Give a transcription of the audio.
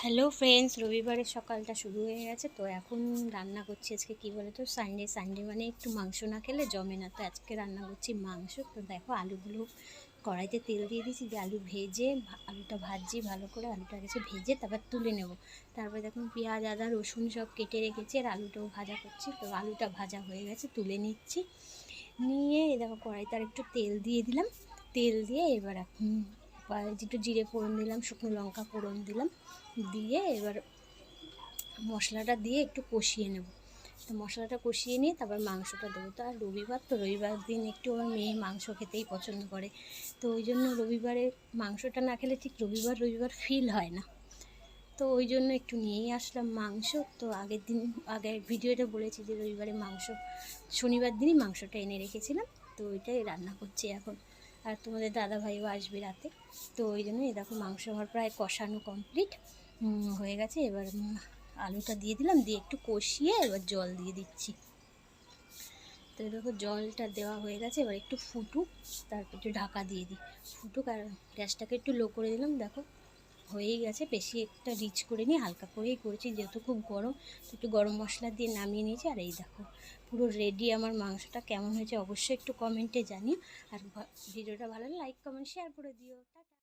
Hello friends, রবিবারের সকালটা শুরু হয়ে গেছে। তো এখন রান্না করছি আজকে কী বলে তো সানডে মানে একটু মাংস না খেলে জমে না। তো আজকে রান্না করছি মাংস। তো দেখো আলুগুলো কড়াইতে তেল দিয়ে দিয়েছি, দিয়ে আলু ভেজে আলুটা ভাজছি ভালো করে। আলুটা গেছে ভেজে তারপর তুলে নেব। তারপরে দেখুন পেঁয়াজ আদা রসুন সব কেটে রেখেছি, আর আলুটাও ভাজা করছি। তো আলুটা ভাজা হয়ে গেছে, তুলে নিচ্ছি। নিয়ে দেখো কড়াইতে আর একটু তেল দিয়ে দিলাম। তেল দিয়ে এবার এখন একটু জিরে ফোড়ন দিলাম, শুকনো লঙ্কা ফোড়ন দিলাম, দিয়ে এবার মশলাটা দিয়ে একটু কষিয়ে নেব। তো মশলাটা কষিয়ে নিয়ে তারপর মাংসটা দেবো। তো আর রবিবার দিন একটু আমার মেয়ে মাংস খেতেই পছন্দ করে। তো ওই জন্য রবিবারে মাংসটা না খেলে ঠিক রবিবার ফিল হয় না। তো ওই জন্য একটু নিয়েই আসলাম মাংস। তো আগের ভিডিওটা বলেছি যে রবিবারে মাংস, শনিবার দিনই মাংসটা এনে রেখেছিলাম। তো ওইটাই রান্না করছি এখন। আর তোমাদের দাদাভাইও আসবে রাতে। তো ওই জন্য দেখো মাংস আমার প্রায় কষানো কমপ্লিট হয়ে গেছে। এবার আলুটা দিয়ে দিলাম, দিয়ে একটু কষিয়ে এবার জল দিয়ে দিচ্ছি। তো দেখো জলটা দেওয়া হয়ে গেছে, এবার একটু ফুটুক, তারপর একটু ঢাকা দিয়ে দিই। ফুটুক, আর গ্যাসটাকে একটু লো করে দিলাম। দেখো হয়েই গেছে, বেশি একটা রিচ করে নিই, হালকা করেই করেছি যেহেতু খুব গরম। তো একটু গরম মশলা দিয়ে নামিয়ে নিয়েছি। আর এই দেখো পুরো রেডি আমার মাংসটা। কেমন হয়েছে অবশ্যই একটু কমেন্টে জানিও। আর ভিডিওটা ভালো লাগলে লাইক কমেন্ট শেয়ার করে দিও। টাটা।